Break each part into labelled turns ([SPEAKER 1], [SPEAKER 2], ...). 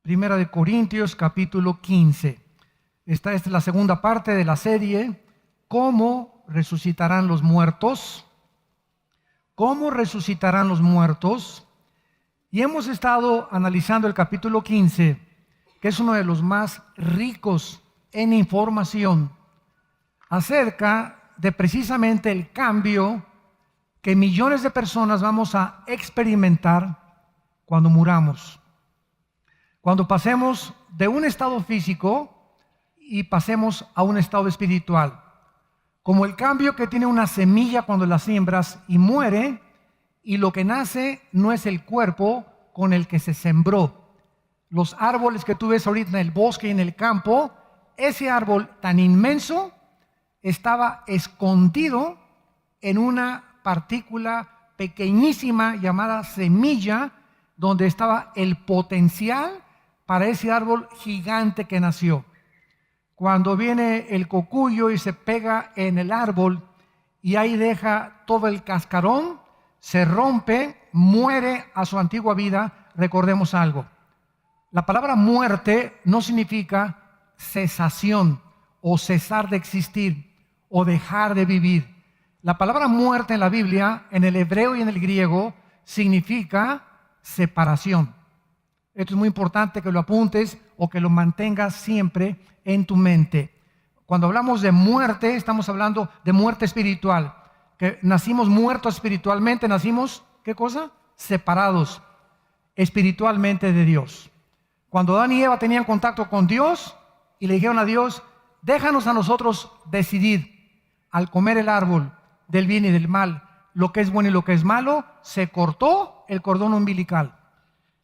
[SPEAKER 1] Primera de Corintios, capítulo 15. Esta es la segunda parte de la serie, ¿cómo resucitarán los muertos? ¿Cómo resucitarán los muertos? Y hemos estado analizando el capítulo 15, que es uno de los más ricos en información acerca de precisamente el cambio que millones de personas vamos a experimentar cuando muramos. Cuando pasemos de un estado físico y pasemos a un estado espiritual. Como el cambio que tiene una semilla cuando la siembras y muere, y lo que nace no es el cuerpo con el que se sembró. Los árboles que tú ves ahorita en el bosque y en el campo, ese árbol tan inmenso estaba escondido en una partícula pequeñísima llamada semilla, donde estaba el potencial para ese árbol gigante que nació. Cuando viene el cocuyo y se pega en el árbol y ahí deja todo el cascarón, se rompe, muere a su antigua vida. Recordemos algo: la palabra muerte no significa cesación o cesar de existir o dejar de vivir. La palabra muerte en la Biblia, en el hebreo y en el griego, significa separación. Esto es muy importante que lo apuntes o que lo mantengas siempre en tu mente. Cuando hablamos de muerte, estamos hablando de muerte espiritual. Que nacimos muertos espiritualmente, nacimos, ¿qué cosa? Separados espiritualmente de Dios. Cuando Adán y Eva tenían contacto con Dios y le dijeron a Dios, déjanos a nosotros decidir al comer el árbol del bien y del mal, lo que es bueno y lo que es malo, se cortó el cordón umbilical.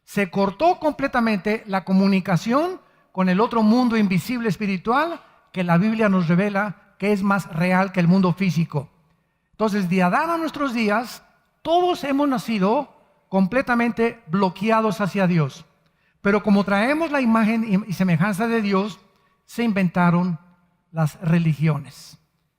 [SPEAKER 1] Se cortó completamente la comunicación con el otro mundo invisible espiritual que la Biblia nos revela que es más real que el mundo físico. Entonces, de Adán a nuestros días, todos hemos nacido completamente bloqueados hacia Dios. Pero como traemos la imagen y semejanza de Dios, se inventaron las religiones.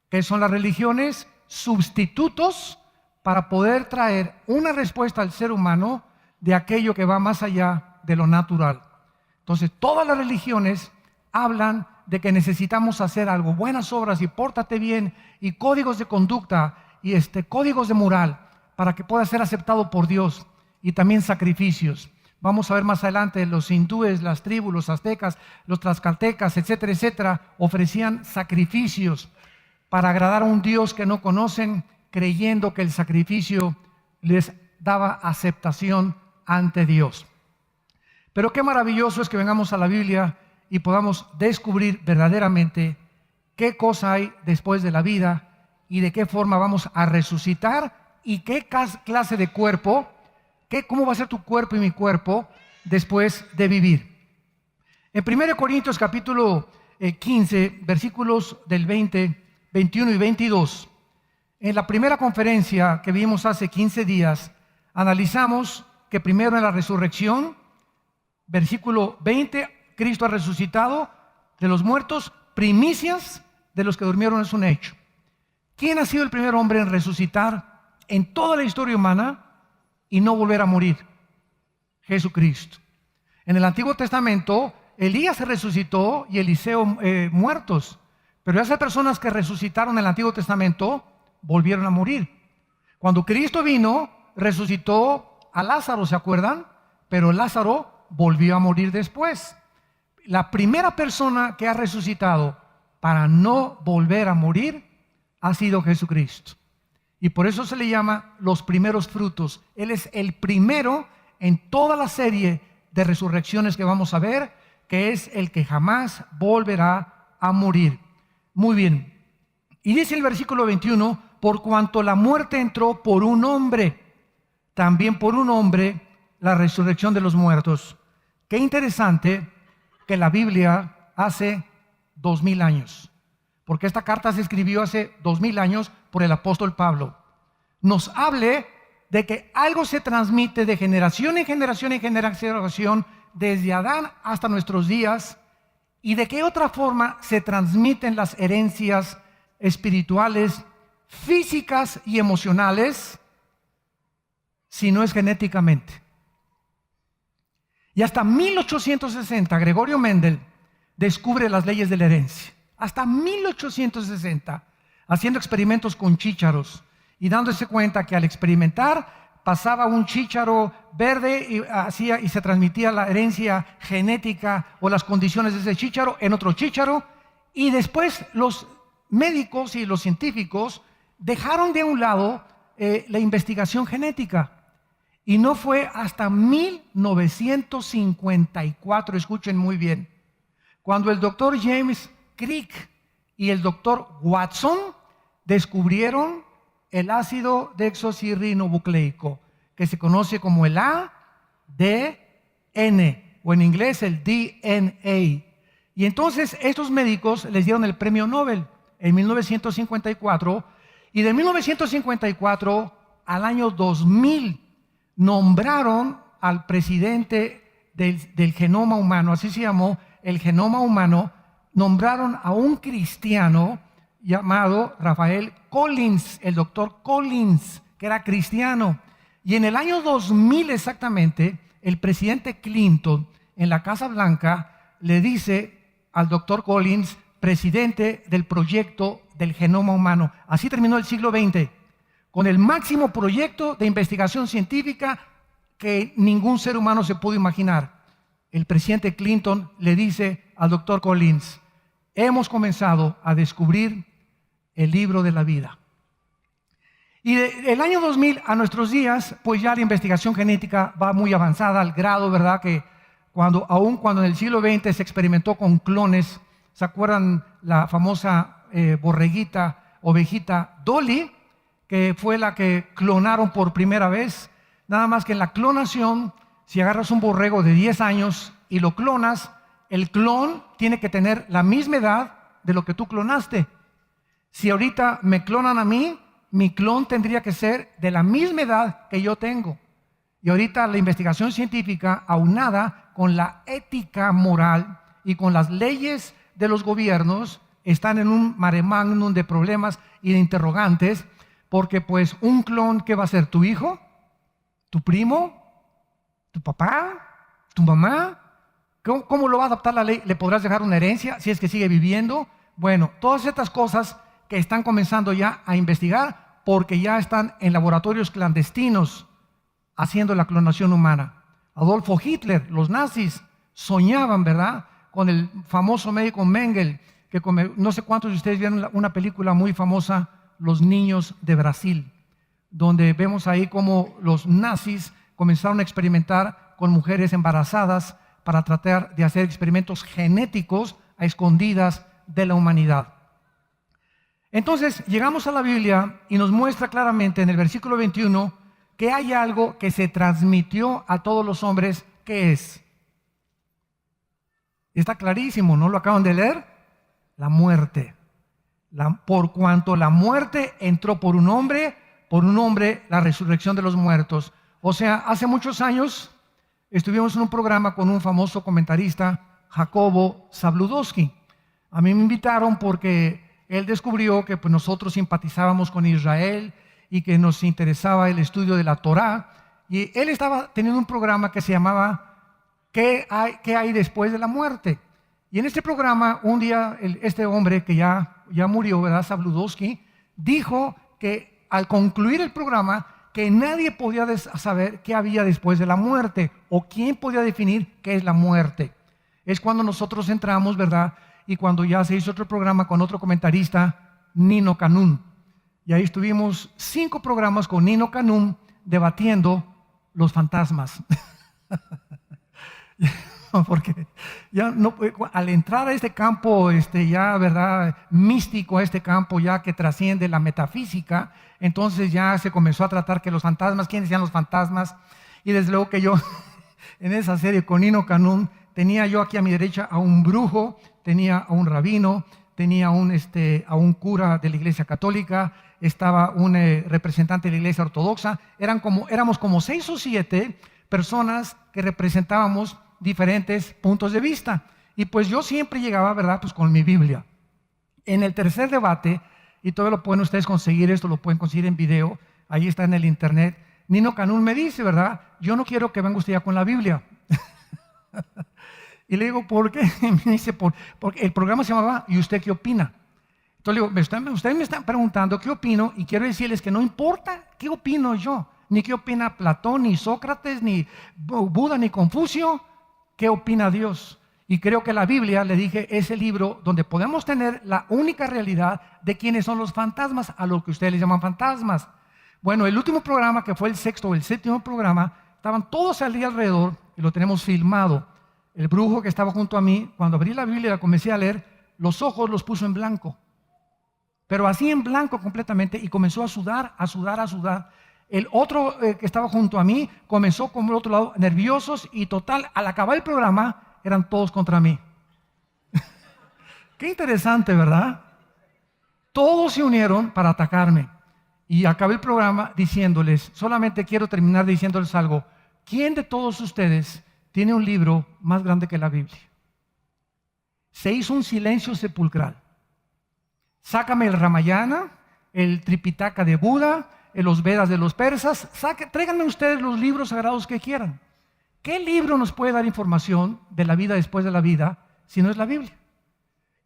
[SPEAKER 1] ¿Qué son las religiones? Sustitutos para poder traer una respuesta al ser humano de aquello que va más allá de lo natural. Entonces, todas las religiones hablan de que necesitamos hacer algo, buenas obras y pórtate bien, y códigos de conducta y códigos de moral para que pueda ser aceptado por Dios, y también sacrificios. Vamos a ver más adelante, los hindúes, las tribus, los aztecas, los tlaxcaltecas, etcétera, etcétera, ofrecían sacrificios para agradar a un Dios que no conocen, creyendo que el sacrificio les daba aceptación ante Dios. Pero qué maravilloso es que vengamos a la Biblia y podamos descubrir verdaderamente qué cosa hay después de la vida y de qué forma vamos a resucitar y qué clase de cuerpo, cómo va a ser tu cuerpo y mi cuerpo después de vivir. En 1 Corintios capítulo 15, versículos del 20, 21 y 22, en la primera conferencia que vimos hace 15 días, analizamos que primero en la resurrección, versículo 20, Cristo ha resucitado de los muertos, primicias de los que durmieron es un hecho. ¿Quién ha sido el primer hombre en resucitar en toda la historia humana y no volver a morir? Jesucristo. En el Antiguo Testamento, Elías se resucitó y Eliseo muertos, pero esas personas que resucitaron en el Antiguo Testamento volvieron a morir. Cuando Cristo vino, resucitó a Lázaro, ¿se acuerdan? Pero Lázaro volvió a morir después. La primera persona que ha resucitado para no volver a morir ha sido Jesucristo. Y por eso se le llama los primeros frutos. Él es el primero en toda la serie de resurrecciones que vamos a ver, que es el que jamás volverá a morir. Muy bien. Y dice el versículo 21, por cuanto la muerte entró por un hombre, también por un hombre la resurrección de los muertos. Qué interesante que la Biblia hace 2000 años, porque esta carta se escribió hace 2000 años por el apóstol Pablo. Nos hable de que algo se transmite de generación en generación en generación, desde Adán hasta nuestros días, y de qué otra forma se transmiten las herencias espirituales, físicas y emocionales, si no es genéticamente. Y hasta 1860, Gregorio Mendel descubre las leyes de la herencia. Hasta 1860, haciendo experimentos con chícharos y dándose cuenta que al experimentar pasaba un chícharo verde y se transmitía la herencia genética o las condiciones de ese chícharo en otro chícharo, y después los médicos y los científicos dejaron de un lado la investigación genética. Y no fue hasta 1954, escuchen muy bien, cuando el doctor James Crick y el doctor Watson descubrieron el ácido desoxirribonucleico, que se conoce como el ADN, o en inglés el DNA. Y entonces estos médicos les dieron el premio Nobel en 1954, y de 1954 al año 2000 nombraron al presidente del genoma humano, así se llamó el genoma humano, nombraron a un cristiano llamado Rafael Collins, el doctor Collins, que era cristiano. Y en el año 2000 exactamente, el presidente Clinton en la Casa Blanca le dice al doctor Collins, presidente del proyecto del genoma humano. Así terminó el siglo XX, con el máximo proyecto de investigación científica que ningún ser humano se pudo imaginar. El presidente Clinton le dice al doctor Collins, hemos comenzado a descubrir el libro de la vida. Y del año 2000 a nuestros días, pues ya la investigación genética va muy avanzada al grado, ¿verdad?, que aun cuando en el siglo XX se experimentó con clones, ¿se acuerdan la famosa borreguita, ovejita Dolly, que fue la que clonaron por primera vez? Nada más que en la clonación, si agarras un borrego de 10 años y lo clonas, el clon tiene que tener la misma edad de lo que tú clonaste. Si ahorita me clonan a mí, mi clon tendría que ser de la misma edad que yo tengo. Y ahorita la investigación científica, aunada con la ética moral y con las leyes de los gobiernos, están en un mare magnum de problemas y de interrogantes, porque pues un clon, ¿qué va a ser? ¿Tu hijo? ¿Tu primo? ¿Tu papá? ¿Tu mamá? ¿Cómo lo va a adaptar la ley? ¿Le podrás dejar una herencia si es que sigue viviendo? Bueno, todas estas cosas que están comenzando ya a investigar porque ya están en laboratorios clandestinos haciendo la clonación humana. Adolfo Hitler, los nazis, soñaban, ¿verdad?, con el famoso médico Mengele, que no sé cuántos de ustedes vieron una película muy famosa, Los niños de Brasil, donde vemos ahí cómo los nazis comenzaron a experimentar con mujeres embarazadas para tratar de hacer experimentos genéticos a escondidas de la humanidad. Entonces llegamos a la Biblia y nos muestra claramente en el versículo 21 que hay algo que se transmitió a todos los hombres. ¿Qué es? Está clarísimo, ¿no lo acaban de leer? La muerte. Por cuanto la muerte entró por un hombre la resurrección de los muertos. O sea, hace muchos años estuvimos en un programa con un famoso comentarista, Jacobo Zabludowski. A mí me invitaron porque él descubrió que pues, nosotros simpatizábamos con Israel y que nos interesaba el estudio de la Torá. Y él estaba teniendo un programa que se llamaba ¿Qué hay después de la muerte? Y en este programa, un día, este hombre que ya murió, ¿verdad?, Zabludowski, dijo que al concluir el programa, que nadie podía saber qué había después de la muerte o quién podía definir qué es la muerte. Es cuando nosotros entramos, ¿verdad?, y cuando ya se hizo otro programa con otro comentarista, Nino Canún. Y ahí estuvimos 5 programas con Nino Canún debatiendo los fantasmas. Porque ya no, al entrar a este campo ya, ¿verdad?, místico, a este campo ya que trasciende la metafísica, entonces ya se comenzó a tratar que los fantasmas, ¿quiénes eran los fantasmas? Y desde luego que yo, en esa serie con Nino Canún, tenía yo aquí a mi derecha a un brujo, tenía a un rabino, tenía a un cura de la Iglesia Católica, estaba un representante de la Iglesia Ortodoxa. Éramos como 6 o 7 personas que representábamos diferentes puntos de vista. Y pues yo siempre llegaba, ¿verdad?, pues con mi Biblia. En el tercer debate, y todo lo pueden ustedes conseguir, esto lo pueden conseguir en video, ahí está en el internet, Nino Canún me dice, ¿verdad?, yo no quiero que venga usted ya con la Biblia. Y le digo, ¿por qué? Y me dice, porque el programa se llamaba ¿Y usted qué opina? Entonces le digo, ustedes me están preguntando qué opino y quiero decirles que no importa qué opino yo, ni qué opina Platón, ni Sócrates, ni Buda, ni Confucio, qué opina Dios. Y creo que la Biblia, le dije, es el libro donde podemos tener la única realidad de quiénes son los fantasmas, a lo que ustedes les llaman fantasmas. Bueno, el último programa, que fue el sexto o el séptimo programa, estaban todos al día alrededor y lo tenemos filmado. El brujo que estaba junto a mí, cuando abrí la Biblia y la comencé a leer, los ojos los puso en blanco. Pero así en blanco completamente, y comenzó a sudar, a sudar, a sudar. El otro que estaba junto a mí comenzó como el otro lado, nerviosos, y total, al acabar el programa, eran todos contra mí. Qué interesante, ¿verdad? Todos se unieron para atacarme. Y acabé el programa diciéndoles, solamente quiero terminar diciéndoles algo. ¿Quién de todos ustedes tiene un libro más grande que la Biblia? Se hizo un silencio sepulcral. Sácame el Ramayana, el Tripitaka de Buda, los Vedas de los persas. Tráiganme ustedes los libros sagrados que quieran. ¿Qué libro nos puede dar información de la vida después de la vida si no es la Biblia?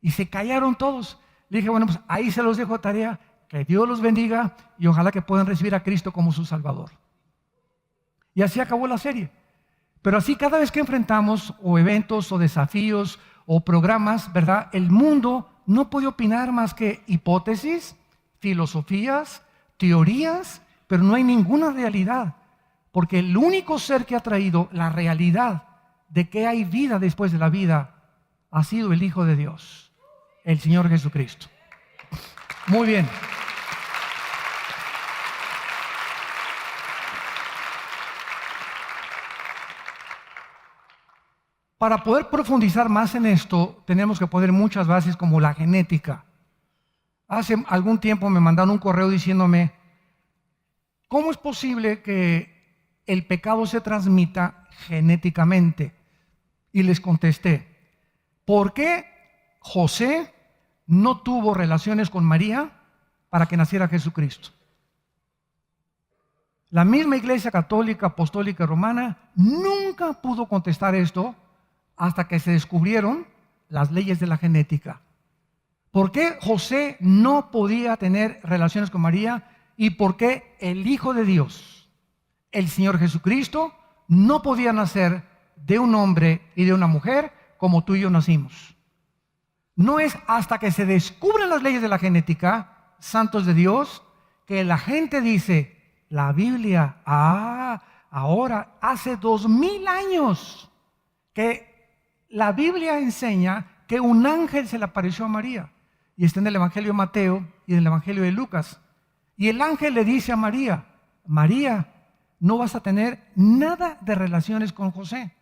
[SPEAKER 1] Y se callaron todos. Le dije, bueno, pues ahí se los dejo tarea. Que Dios los bendiga y ojalá que puedan recibir a Cristo como su Salvador. Y así acabó la serie. Pero así cada vez que enfrentamos o eventos o desafíos o programas, ¿verdad? El mundo no puede opinar más que hipótesis, filosofías, teorías, pero no hay ninguna realidad. Porque el único ser que ha traído la realidad de que hay vida después de la vida ha sido el Hijo de Dios, el Señor Jesucristo. Muy bien. Para poder profundizar más en esto, tenemos que poner muchas bases como la genética. Hace algún tiempo me mandaron un correo diciéndome, ¿cómo es posible que el pecado se transmita genéticamente? Y les contesté, ¿por qué José no tuvo relaciones con María para que naciera Jesucristo? La misma Iglesia Católica, Apostólica y Romana nunca pudo contestar esto hasta que se descubrieron las leyes de la genética. ¿Por qué José no podía tener relaciones con María? ¿Y por qué el Hijo de Dios, el Señor Jesucristo, no podía nacer de un hombre y de una mujer como tú y yo nacimos? No es hasta que se descubren las leyes de la genética, santos de Dios, que la gente dice, la Biblia, ahora hace 2000 años que la Biblia enseña que un ángel se le apareció a María. Y está en el Evangelio de Mateo y en el Evangelio de Lucas. Y el ángel le dice a María, María, no vas a tener nada de relaciones con José,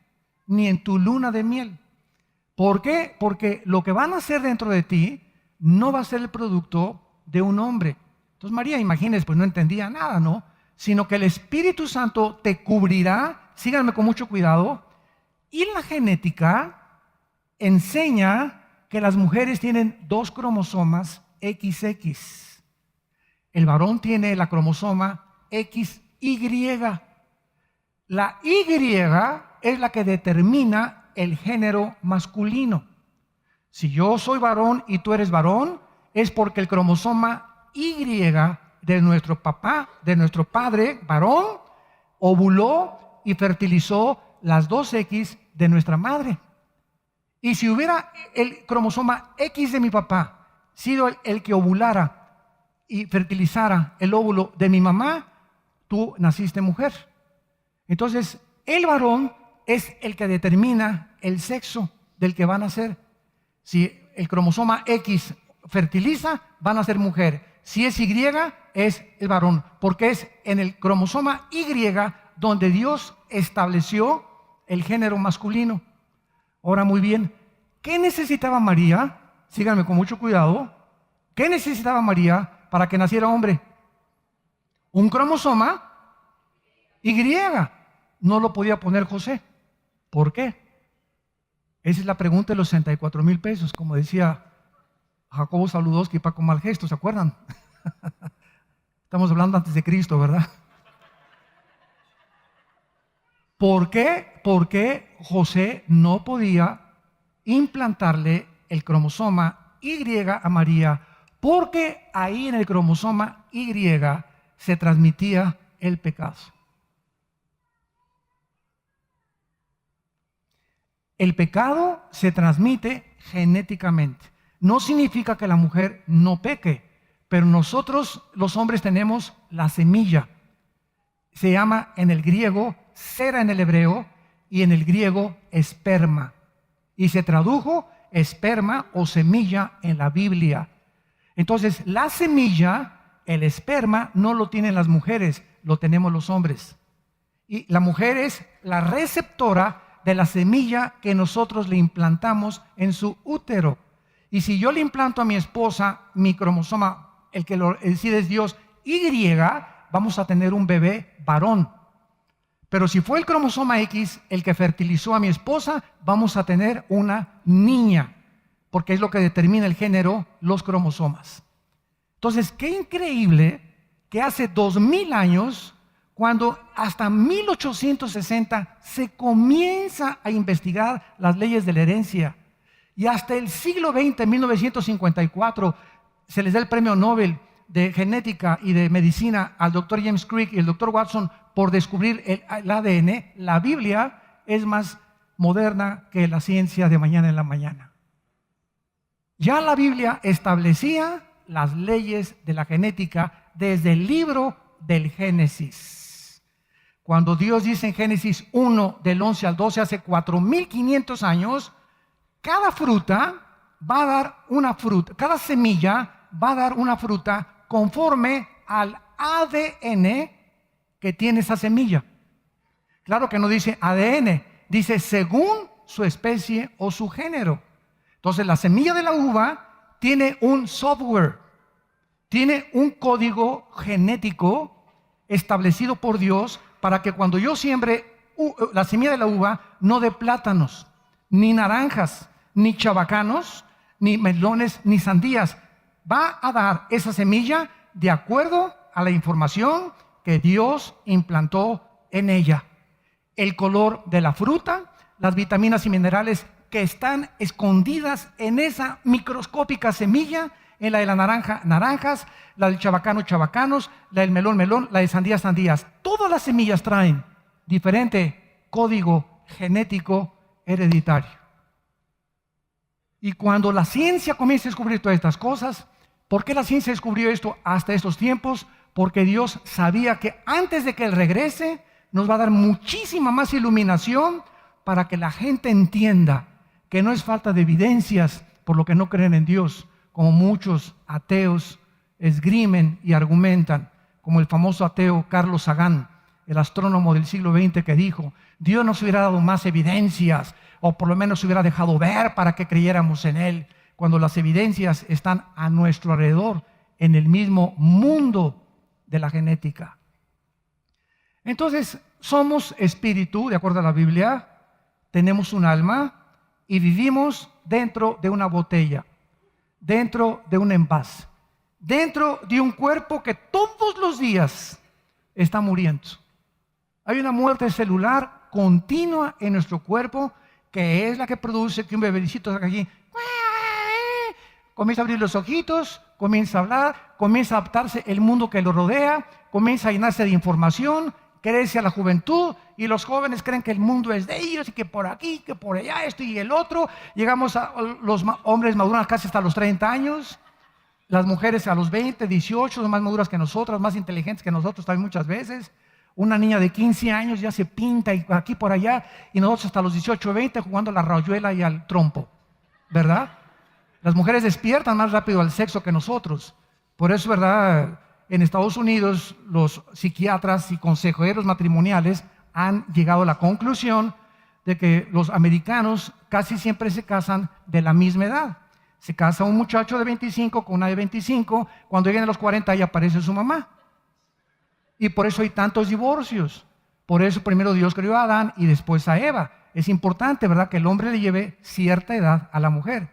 [SPEAKER 1] ni en tu luna de miel. ¿Por qué? Porque lo que van a hacer dentro de ti no va a ser el producto de un hombre. Entonces María, imagínense, pues no entendía nada, ¿no? Sino que el Espíritu Santo te cubrirá, síganme con mucho cuidado, y la genética enseña que las mujeres tienen 2 cromosomas XX. El varón tiene la cromosoma XY. La Y es la que determina el género masculino. Si yo soy varón y tú eres varón, es porque el cromosoma Y de nuestro papá, de nuestro padre varón, ovuló y fertilizó las 2X de nuestra madre. Y si hubiera el cromosoma X de mi papá sido el que ovulara y fertilizara el óvulo de mi mamá, tú naciste mujer. Entonces, el varón es el que determina el sexo del que va a nacer. Si el cromosoma X fertiliza, van a ser mujer. Si es Y, es el varón, porque es en el cromosoma Y donde Dios estableció el género masculino. Ahora, muy bien, ¿qué necesitaba María? Síganme con mucho cuidado. ¿Qué necesitaba María para que naciera hombre? Un cromosoma Y. No lo podía poner José. ¿Por qué? Esa es la pregunta de los 64,000 pesos, como decía Jacobo Saludowski y Paco Malgesto, ¿se acuerdan? Estamos hablando antes de Cristo, ¿verdad? ¿Por qué? Porque José no podía implantarle el cromosoma Y a María, porque ahí en el cromosoma Y se transmitía el pecado. El pecado se transmite genéticamente. No significa que la mujer no peque, pero nosotros los hombres tenemos la semilla. Se llama en el griego cera en el hebreo y en el griego esperma. Y se tradujo esperma o semilla en la Biblia. Entonces, la semilla, el esperma, no lo tienen las mujeres, lo tenemos los hombres. Y la mujer es la receptora de la semilla que nosotros le implantamos en su útero. Y si yo le implanto a mi esposa mi cromosoma, el que lo decide es Dios, Y, vamos a tener un bebé varón. Pero si fue el cromosoma X el que fertilizó a mi esposa, vamos a tener una niña, porque es lo que determina el género, los cromosomas. Entonces, qué increíble que hace 2000 años, cuando hasta 1860 se comienza a investigar las leyes de la herencia, y hasta el siglo XX, 1954, se les da el premio Nobel de genética y de medicina al doctor James Crick y el doctor Watson por descubrir el ADN. La Biblia es más moderna que la ciencia de mañana en la mañana. Ya la Biblia establecía las leyes de la genética desde el libro del Génesis. Cuando Dios dice en Génesis 1, del 11 al 12, hace 4500 años, cada fruta va a dar una fruta, cada semilla va a dar una fruta conforme al ADN que tiene esa semilla. Claro que no dice ADN, dice según su especie o su género. Entonces la semilla de la uva tiene un software, tiene un código genético establecido por Dios para que cuando yo siembre la semilla de la uva no dé plátanos, ni naranjas, ni chabacanos, ni melones, ni sandías. Va a dar esa semilla de acuerdo a la información que Dios implantó en ella. El color de la fruta, las vitaminas y minerales que están escondidas en esa microscópica semilla, en la de la naranja, naranjas, la del chabacano, chabacanos, la del melón, melón, la de sandía, sandías. Todas las semillas traen diferente código genético hereditario. Y cuando la ciencia comienza a descubrir todas estas cosas, ¿por qué la ciencia descubrió esto hasta estos tiempos? Porque Dios sabía que antes de que Él regrese, nos va a dar muchísima más iluminación para que la gente entienda que no es falta de evidencias por lo que no creen en Dios, como muchos ateos esgrimen y argumentan, como el famoso ateo Carlos Sagan, el astrónomo del siglo XX, que dijo: Dios nos hubiera dado más evidencias, o por lo menos hubiera dejado ver para que creyéramos en Él, cuando las evidencias están a nuestro alrededor, en el mismo mundo de la genética. Entonces, somos espíritu, de acuerdo a la Biblia, tenemos un alma y vivimos dentro de una botella, dentro de un envase, dentro de un cuerpo que todos los días está muriendo. Hay una muerte celular continua en nuestro cuerpo, que es la que produce que un bebecito salga aquí, comienza a abrir los ojitos, comienza a hablar, comienza a adaptarse el mundo que lo rodea, comienza a llenarse de información, crece a la juventud y los jóvenes creen que el mundo es de ellos y que por aquí, que por allá, esto y el otro. Llegamos a los hombres maduran casi hasta los 30 años, las mujeres a los 20, 18, son más maduras que nosotras, más inteligentes que nosotros también muchas veces. Una niña de 15 años ya se pinta y aquí por allá, y nosotros hasta los 18, 20 jugando a la rayuela y al trompo, ¿verdad? Las mujeres despiertan más rápido al sexo que nosotros. Por eso, ¿verdad? En Estados Unidos, los psiquiatras y consejeros matrimoniales han llegado a la conclusión de que los americanos casi siempre se casan de la misma edad. Se casa un muchacho de 25 con una de 25, cuando lleguen a los 40 ya aparece su mamá. Y por eso hay tantos divorcios. Por eso primero Dios creó a Adán y después a Eva. Es importante, ¿verdad?, que el hombre le lleve cierta edad a la mujer,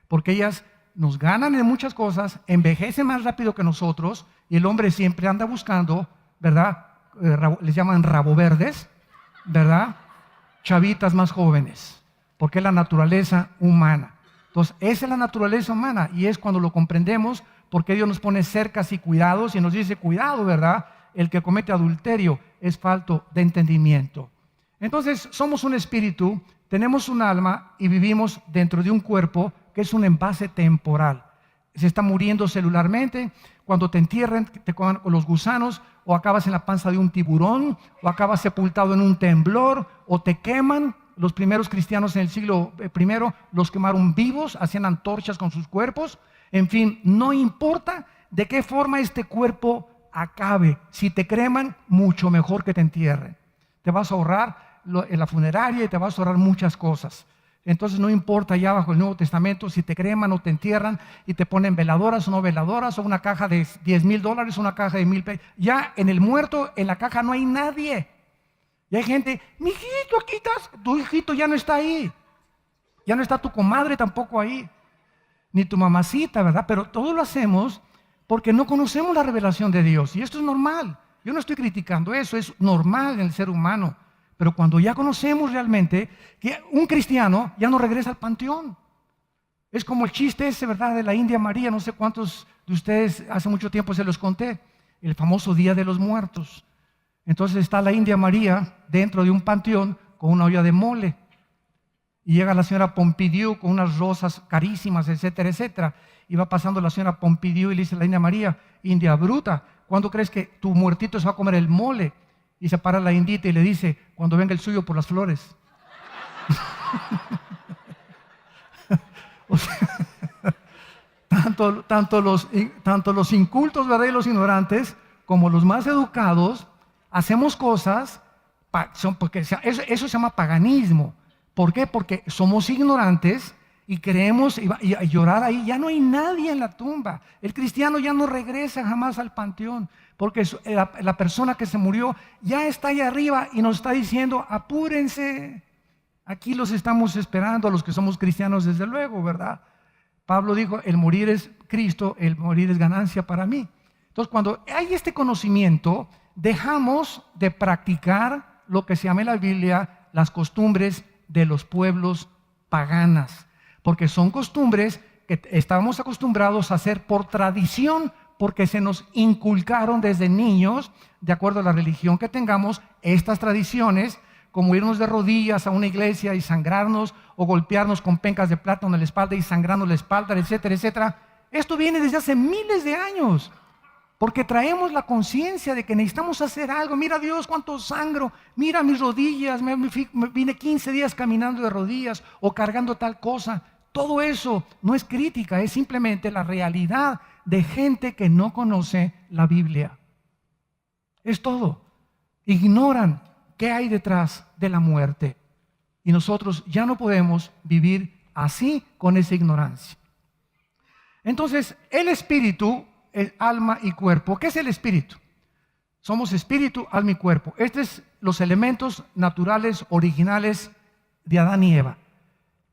[SPEAKER 1] porque ellas nos ganan en muchas cosas, envejecen más rápido que nosotros, y el hombre siempre anda buscando, ¿verdad? Les llaman rabo verdes, ¿verdad? Chavitas más jóvenes, porque es la naturaleza humana. Entonces, esa es la naturaleza humana y es cuando lo comprendemos, porque Dios nos pone cercas y cuidados y nos dice, cuidado, ¿verdad? El que comete adulterio es falto de entendimiento. Entonces, somos un espíritu, tenemos un alma y vivimos dentro de un cuerpo que es un envase temporal. Se está muriendo celularmente. Cuando te entierren, te coman con los gusanos, o acabas en la panza de un tiburón, o acabas sepultado en un temblor, o te queman. Los primeros cristianos en el siglo I los quemaron vivos, hacían antorchas con sus cuerpos. En fin, no importa de qué forma este cuerpo acabe. Si te creman, mucho mejor que te entierren. Te vas a ahorrar en la funeraria y te vas a ahorrar muchas cosas. Entonces no importa ya bajo el Nuevo Testamento si te creman o te entierran y te ponen veladoras o no veladoras, o una caja de $10,000 o una caja de 1,000 pesos. Ya en el muerto, en la caja no hay nadie. Y hay gente, mi hijito, aquí estás, tu hijito ya no está ahí. Ya no está tu comadre tampoco ahí, ni tu mamacita, ¿verdad? Pero todo lo hacemos porque no conocemos la revelación de Dios. Y esto es normal. Yo no estoy criticando eso, es normal en el ser humano. Pero cuando ya conocemos realmente que un cristiano ya no regresa al panteón. Es como el chiste ese, ¿verdad? De la India María, no sé cuántos de ustedes hace mucho tiempo se los conté. El famoso Día de los Muertos. Entonces está la India María dentro de un panteón con una olla de mole. Y llega la señora Pompidou con unas rosas carísimas, etcétera, etcétera. Y va pasando la señora Pompidou y le dice a la India María, India bruta, ¿cuándo crees que tu muertito se va a comer el mole? Y se para la indita y le dice, cuando venga el suyo por las flores. O sea, tanto los incultos, ¿verdad? Y los ignorantes, como los más educados, hacemos cosas, porque eso se llama paganismo. ¿Por qué? Porque somos ignorantes y creemos, y a llorar ahí, ya no hay nadie en la tumba. El cristiano ya no regresa jamás al panteón, porque la persona que se murió ya está ahí arriba y nos está diciendo, apúrense, aquí los estamos esperando, a los que somos cristianos desde luego, ¿verdad? Pablo dijo, el morir es Cristo, el morir es ganancia para mí. Entonces, cuando hay este conocimiento, dejamos de practicar lo que se llama en la Biblia las costumbres de los pueblos paganas, porque son costumbres que estábamos acostumbrados a hacer por tradición, porque se nos inculcaron desde niños, de acuerdo a la religión que tengamos, estas tradiciones, como irnos de rodillas a una iglesia y sangrarnos, o golpearnos con pencas de plátano en la espalda y sangrarnos la espalda, etcétera, etcétera. Esto viene desde hace miles de años, porque traemos la conciencia de que necesitamos hacer algo. Mira Dios, cuánto sangro, mira mis rodillas, me vine 15 días caminando de rodillas o cargando tal cosa. Todo eso no es crítica, es simplemente la realidad de gente que no conoce la Biblia. Es todo. Ignoran qué hay detrás de la muerte. Y nosotros ya no podemos vivir así con esa ignorancia. Entonces, el espíritu, el alma y cuerpo. ¿Qué es el espíritu? Somos espíritu, alma y cuerpo. Estos son los elementos naturales, originales de Adán y Eva.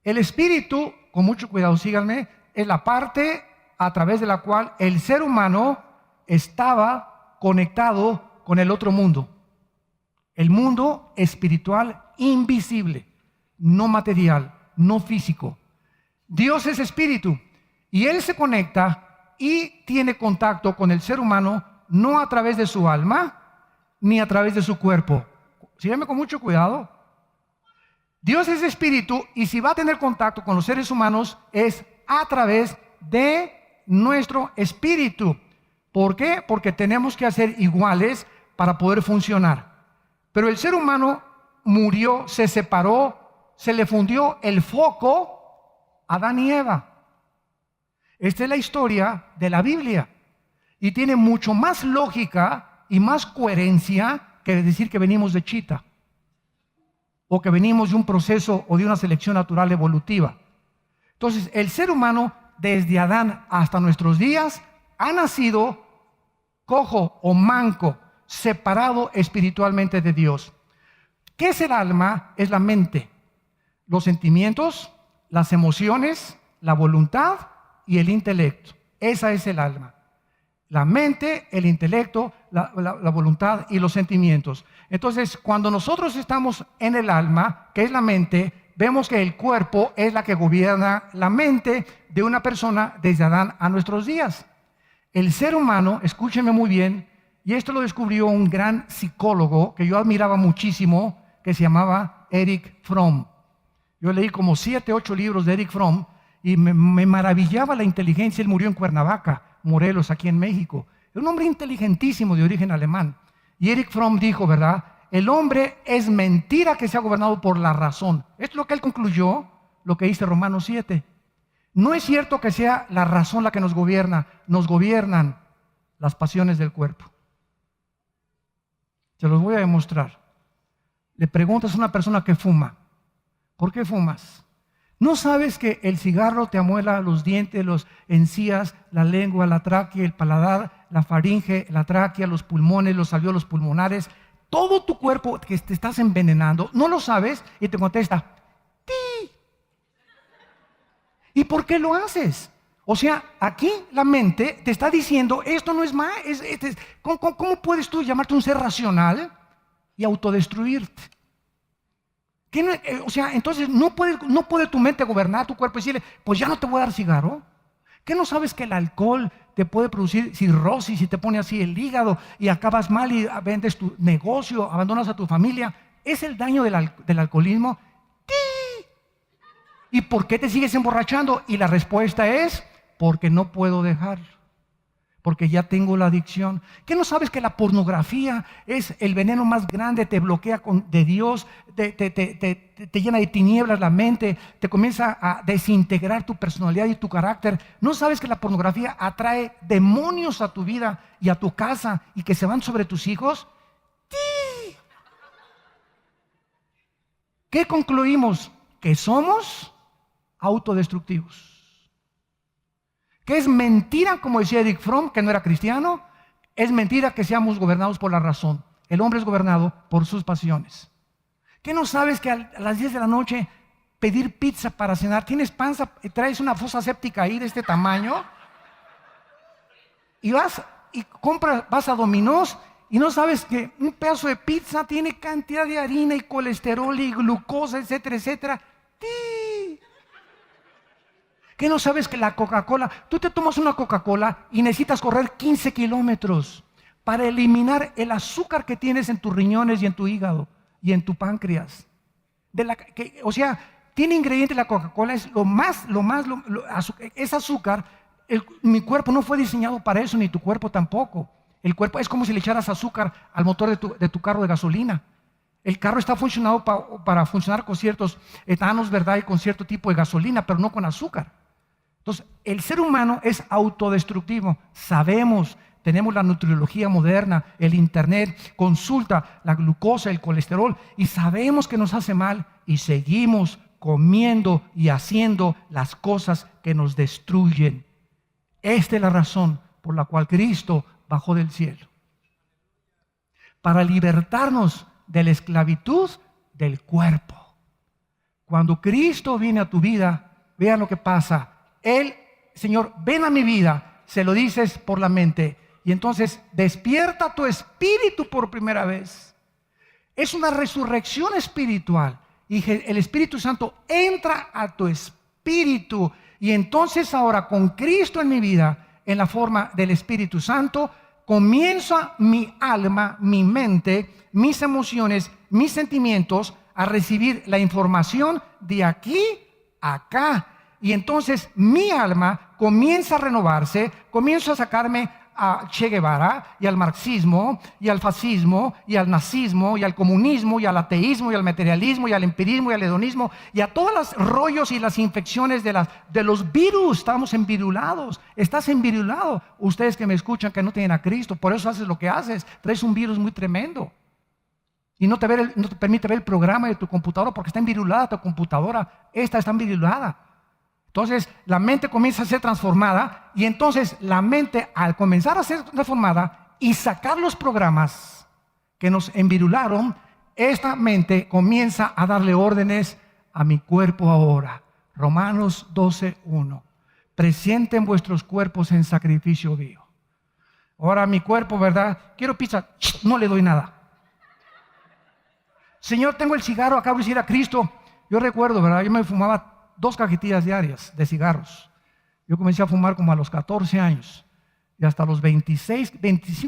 [SPEAKER 1] El espíritu, con mucho cuidado, síganme, es la parte a través de la cual el ser humano estaba conectado con el otro mundo. El mundo espiritual invisible, no material, no físico. Dios es espíritu y Él se conecta y tiene contacto con el ser humano no a través de su alma ni a través de su cuerpo. Síganme con mucho cuidado. Dios es espíritu y si va a tener contacto con los seres humanos es a través de nuestro espíritu. ¿Por qué? Porque tenemos que hacer iguales para poder funcionar. Pero el ser humano murió, se separó, se le fundió el foco a Adán y Eva. Esta es la historia de la Biblia y tiene mucho más lógica y más coherencia que decir que venimos de chita o que venimos de un proceso o de una selección natural evolutiva. Entonces, el ser humano desde Adán hasta nuestros días ha nacido cojo o manco, separado espiritualmente de Dios. ¿Qué es el alma? Es la mente, los sentimientos, las emociones, la voluntad y el intelecto. Esa es el alma. La mente, el intelecto, la voluntad y los sentimientos. Entonces, cuando nosotros estamos en el alma, que es la mente, vemos que el cuerpo es la que gobierna la mente de una persona desde Adán a nuestros días. El ser humano, escúchenme muy bien, y esto lo descubrió un gran psicólogo que yo admiraba muchísimo, que se llamaba Erich Fromm. Yo leí como 7, 8 libros de Erich Fromm y me maravillaba la inteligencia. Él murió en Cuernavaca, Morelos, aquí en México. Era un hombre inteligentísimo de origen alemán. Y Erich Fromm dijo, ¿verdad? El hombre es mentira que sea gobernado por la razón. Esto es lo que él concluyó, lo que dice Romanos 7. No es cierto que sea la razón la que nos gobiernan las pasiones del cuerpo. Se los voy a demostrar. Le preguntas a una persona que fuma, ¿por qué fumas? ¿No sabes que el cigarro te amuela los dientes, las encías, la lengua, la tráquea, el paladar, la faringe, la tráquea, los pulmones, los alvéolos pulmonares? Todo tu cuerpo que te estás envenenando, ¿no lo sabes? Y te contesta, ¡ti! ¿Y por qué lo haces? O sea, aquí la mente te está diciendo, esto no es más, ¿cómo puedes tú llamarte un ser racional y autodestruirte? O sea, entonces no puede tu mente gobernar tu cuerpo y decirle, pues ya no te voy a dar cigarro. ¿Qué no sabes que el alcohol te puede producir cirrosis y te pone así el hígado y acabas mal y vendes tu negocio, abandonas a tu familia? ¿Es el daño del alcoholismo? ¡Sí! ¿Y por qué te sigues emborrachando? Y la respuesta es, porque no puedo dejarlo. Porque ya tengo la adicción. ¿Qué no sabes que la pornografía es el veneno más grande? Te bloquea de Dios, te llena de tinieblas la mente, te comienza a desintegrar tu personalidad y tu carácter. ¿No sabes que la pornografía atrae demonios a tu vida y a tu casa y que se van sobre tus hijos? ¡Sí! ¿Qué concluimos? Que somos autodestructivos. Que es mentira, como decía Erich Fromm, que no era cristiano, es mentira que seamos gobernados por la razón. El hombre es gobernado por sus pasiones. ¿Qué no sabes que a las 10 de la noche pedir pizza para cenar, tienes panza, traes una fosa séptica ahí de este tamaño y vas a Domino's y no sabes que un pedazo de pizza tiene cantidad de harina y colesterol y glucosa, etcétera, etcétera? ¡Sí! ¿Qué no sabes que la Coca-Cola, tú te tomas una Coca-Cola y necesitas correr 15 kilómetros para eliminar el azúcar que tienes en tus riñones y en tu hígado y en tu páncreas? O sea, tiene ingredientes la Coca-Cola, es es azúcar. Mi cuerpo no fue diseñado para eso, ni tu cuerpo tampoco. El cuerpo es como si le echaras azúcar al motor de tu carro de gasolina. El carro está funcionado para funcionar con ciertos etanos, ¿verdad? Y con cierto tipo de gasolina, pero no con azúcar. Entonces, el ser humano es autodestructivo. Sabemos, tenemos la nutriología moderna, el internet, consulta la glucosa, el colesterol, y sabemos que nos hace mal y seguimos comiendo y haciendo las cosas que nos destruyen. Esta es la razón por la cual Cristo bajó del cielo. Para libertarnos de la esclavitud del cuerpo. Cuando Cristo viene a tu vida, vean lo que pasa. Él, Señor, ven a mi vida, se lo dices por la mente, y entonces despierta tu espíritu por primera vez. Es una resurrección espiritual, y el Espíritu Santo entra a tu espíritu, y entonces ahora con Cristo en mi vida, en la forma del Espíritu Santo, comienza mi alma, mi mente, mis emociones, mis sentimientos a recibir la información de aquí a acá. Y entonces mi alma comienza a renovarse, comienzo a sacarme a Che Guevara y al marxismo y al fascismo y al nazismo y al comunismo y al ateísmo y al materialismo y al empirismo y al hedonismo y a todos los rollos y las infecciones de los virus. Estamos envirulados, estás envirulado. Ustedes que me escuchan que no tienen a Cristo, por eso haces lo que haces, traes un virus muy tremendo y no te permite ver el programa de tu computadora porque está envirulada tu computadora, esta está envirulada. Entonces la mente comienza a ser transformada y entonces la mente al comenzar a ser transformada y sacar los programas que nos envirularon, esta mente comienza a darle órdenes a mi cuerpo ahora. Romanos 12:1. Presenten vuestros cuerpos en sacrificio vivo. Ahora mi cuerpo, ¿verdad? Quiero pizza, no le doy nada. Señor, tengo el cigarro, acabo de decir a Cristo. Yo recuerdo, ¿verdad? Yo me fumaba 2 cajetillas diarias de cigarros. Yo comencé a fumar como a los 14 años. Y hasta los 25,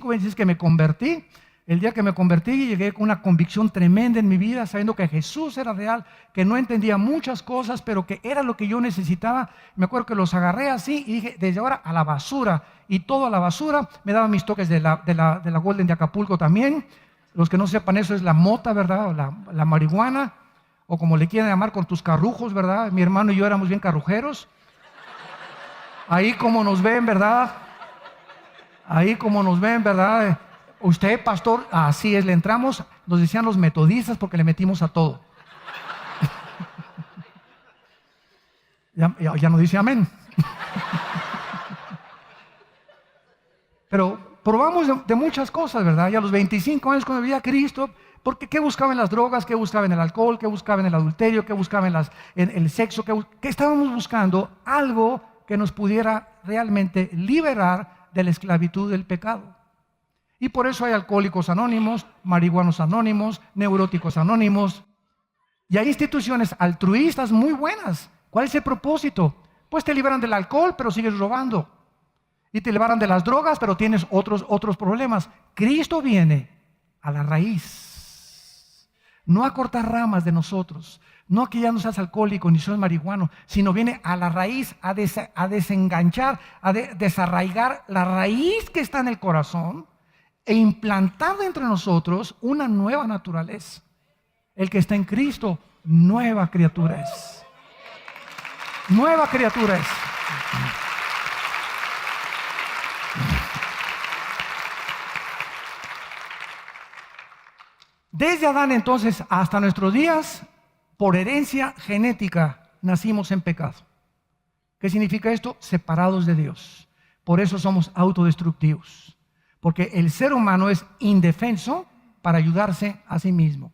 [SPEAKER 1] 26 que me convertí, el día que me convertí llegué con una convicción tremenda en mi vida, sabiendo que Jesús era real, que no entendía muchas cosas, pero que era lo que yo necesitaba. Me acuerdo que los agarré así y dije, desde ahora a la basura. Y todo a la basura. Me daban mis toques de la Golden de Acapulco también. Los que no sepan, eso es la mota, ¿verdad? La marihuana, o como le quieran llamar, con tus carrujos, ¿verdad? Mi hermano y yo éramos bien carrujeros. Ahí como nos ven, ¿verdad? Ahí como nos ven, ¿verdad? Usted, pastor, así es, le entramos, nos decían los metodistas porque le metimos a todo. Ya no dice amén. Pero probamos de muchas cosas, ¿verdad? Y a los 25 años cuando veía a Cristo, porque ¿qué buscaba en las drogas? ¿Qué buscaba en el alcohol? ¿Qué buscaba en el adulterio? ¿Qué buscaba en el sexo? ¿Qué estábamos buscando? Algo que nos pudiera realmente liberar de la esclavitud del pecado. Y por eso hay alcohólicos anónimos, marihuanos anónimos, neuróticos anónimos. Y hay instituciones altruistas muy buenas. ¿Cuál es el propósito? Pues te liberan del alcohol, pero sigues robando. Y te liberan de las drogas, pero tienes otros problemas. Cristo viene a la raíz. No a cortar ramas de nosotros. No a que ya no seas alcohólico ni seas marihuano, sino viene a la raíz, a desenganchar, a desarraigar la raíz que está en el corazón e implantar dentro de nosotros una nueva naturaleza. El que está en Cristo, nueva criatura es. Nueva criatura es. Desde Adán entonces hasta nuestros días, por herencia genética, nacimos en pecado. ¿Qué significa esto? Separados de Dios. Por eso somos autodestructivos. Porque el ser humano es indefenso para ayudarse a sí mismo.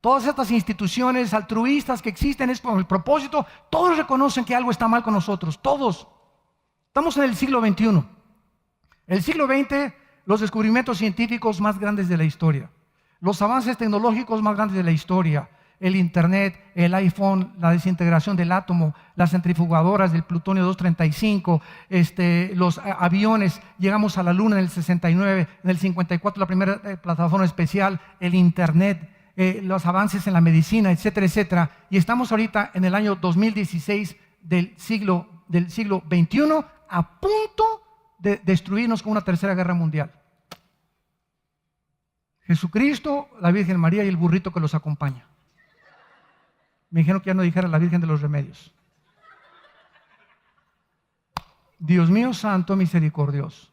[SPEAKER 1] Todas estas instituciones altruistas que existen es con el propósito, todos reconocen que algo está mal con nosotros, todos. Estamos en el siglo XXI. El siglo XX, los descubrimientos científicos más grandes de la historia. Los avances tecnológicos más grandes de la historia. El internet, el iPhone, la desintegración del átomo, las centrifugadoras del plutonio 235, los aviones, llegamos a la luna en el 69, en el 54 la primera plataforma espacial, el internet, los avances en la medicina, etcétera, etcétera. Y estamos ahorita en el año 2016 del siglo XXI, a punto de destruirnos con una tercera guerra mundial. Jesucristo, la Virgen María y el burrito que los acompaña. Me dijeron que ya no dijera la Virgen de los Remedios. Dios mío santo, misericordioso.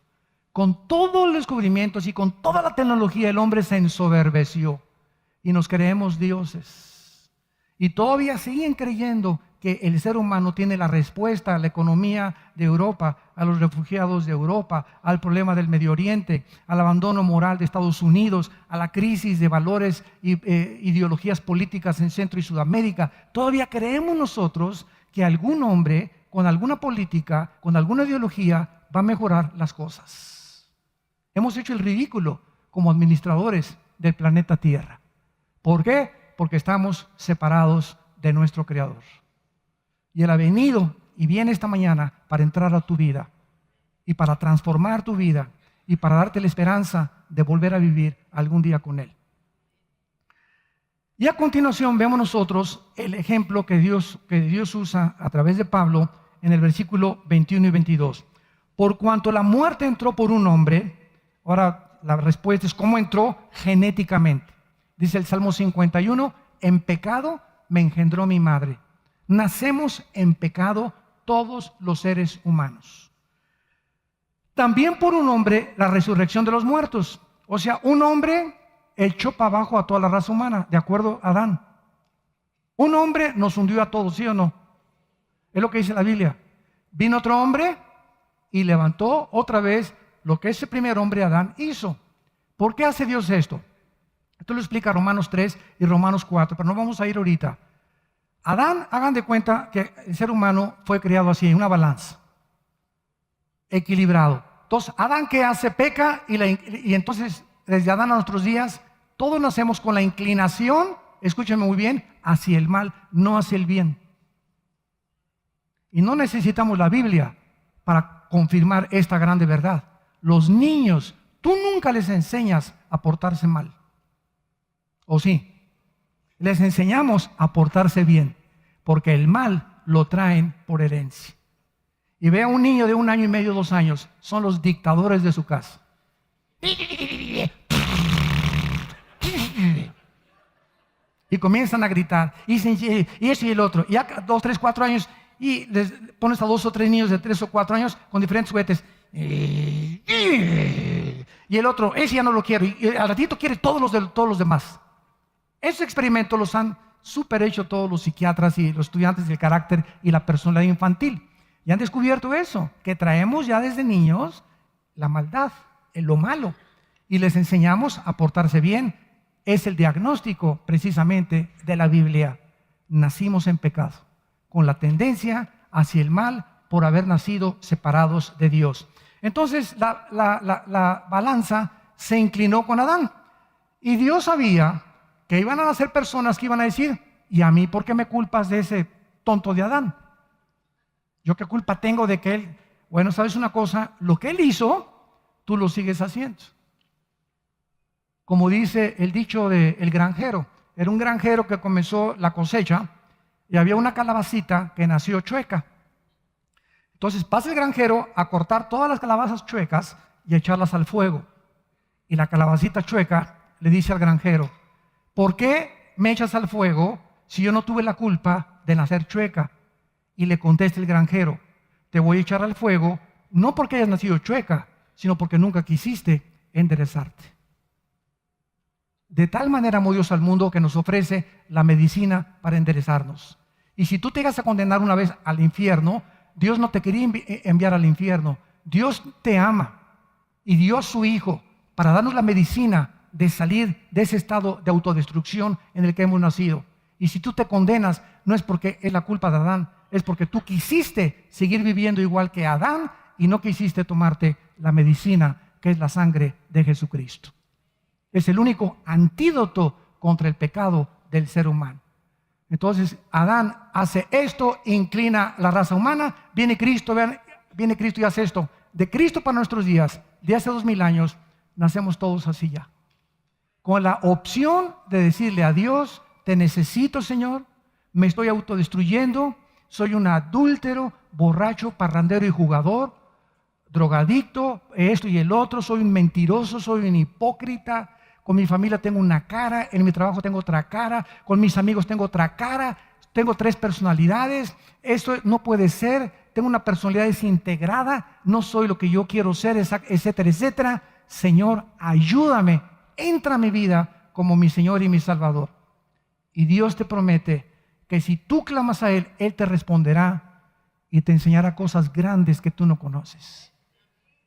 [SPEAKER 1] Con todos los descubrimientos y con toda la tecnología, el hombre se ensoberbeció y nos creemos dioses. Y todavía siguen creyendo que el ser humano tiene la respuesta a la economía de Europa, a los refugiados de Europa, al problema del Medio Oriente, al abandono moral de Estados Unidos, a la crisis de valores e ideologías políticas en Centro y Sudamérica. Todavía creemos nosotros que algún hombre con alguna política, con alguna ideología, va a mejorar las cosas. Hemos hecho el ridículo como administradores del planeta Tierra. ¿Por qué? Porque estamos separados de nuestro Creador. Y Él ha venido y viene esta mañana para entrar a tu vida y para transformar tu vida y para darte la esperanza de volver a vivir algún día con Él. Y a continuación vemos nosotros el ejemplo que Dios usa a través de Pablo en el versículo 21 y 22. Por cuanto la muerte entró por un hombre, ahora la respuesta es ¿cómo entró? Genéticamente. Dice el Salmo 51, en pecado me engendró mi madre. Nacemos en pecado todos los seres humanos. También por un hombre la resurrección de los muertos. O sea, un hombre echó para abajo a toda la raza humana, de acuerdo a Adán. Un hombre nos hundió a todos, ¿sí o no? Es lo que dice la Biblia. Vino otro hombre y levantó otra vez lo que ese primer hombre Adán hizo. ¿Por qué hace Dios esto? Esto lo explica Romanos 3 y Romanos 4, pero no vamos a ir ahorita. Adán, hagan de cuenta que el ser humano fue creado así, en una balanza, equilibrado. Entonces, Adán, ¿qué hace? Peca y entonces desde Adán a nuestros días, todos nacemos con la inclinación, escúchenme muy bien, hacia el mal, no hacia el bien. Y no necesitamos la Biblia para confirmar esta grande verdad. Los niños, tú nunca les enseñas a portarse mal. ¿O sí? Les enseñamos a portarse bien, porque el mal lo traen por herencia. Y ve a un niño de 1 año y medio, 2 años, son los dictadores de su casa. Y comienzan a gritar, y eso y el otro. Y ya 2, 3, 4 años, y les pones a 2 o 3 niños de 3 o 4 años con diferentes juguetes. Y el otro, ese ya no lo quiero. Y al ratito quiere todos los demás. Esos experimentos los han super hecho todos los psiquiatras y los estudiantes del carácter y la personalidad infantil. Y han descubierto eso, que traemos ya desde niños la maldad, lo malo. Y les enseñamos a portarse bien. Es el diagnóstico precisamente de la Biblia. Nacimos en pecado, con la tendencia hacia el mal por haber nacido separados de Dios. Entonces la balanza se inclinó con Adán. Y Dios sabía que iban a nacer personas que iban a decir, ¿y a mí por qué me culpas de ese tonto de Adán? ¿Yo qué culpa tengo de que él? Bueno, ¿sabes una cosa? Lo que él hizo, tú lo sigues haciendo. Como dice el dicho del granjero. Era un granjero que comenzó la cosecha y había una calabacita que nació chueca. Entonces pasa el granjero a cortar todas las calabazas chuecas y a echarlas al fuego. Y la calabacita chueca le dice al granjero, ¿por qué me echas al fuego si yo no tuve la culpa de nacer chueca? Y le contesta el granjero, te voy a echar al fuego no porque hayas nacido chueca, sino porque nunca quisiste enderezarte. De tal manera amó Dios al mundo que nos ofrece la medicina para enderezarnos. Y si tú te llegas a condenar una vez al infierno, Dios no te quería enviar al infierno. Dios te ama y dio su Hijo para darnos la medicina de salir de ese estado de autodestrucción en el que hemos nacido. Y si tú te condenas, no es porque es la culpa de Adán, es porque tú quisiste seguir viviendo igual que Adán y no quisiste tomarte la medicina que es la sangre de Jesucristo. Es el único antídoto contra el pecado del ser humano. Entonces Adán hace esto, inclina la raza humana, viene Cristo, vean, viene Cristo y hace esto. De Cristo para nuestros días, de hace 2000 años, nacemos todos así ya. Con la opción de decirle a Dios, te necesito, Señor, me estoy autodestruyendo, soy un adúltero, borracho, parrandero y jugador, drogadicto, esto y el otro, soy un mentiroso, soy un hipócrita, con mi familia tengo una cara, en mi trabajo tengo otra cara, con mis amigos tengo otra cara, tengo 3 personalidades, esto no puede ser, tengo una personalidad desintegrada, no soy lo que yo quiero ser, etcétera, etcétera. Señor, ayúdame, entra a mi vida como mi Señor y mi Salvador. Y Dios te promete que si tú clamas a Él, Él te responderá y te enseñará cosas grandes que tú no conoces.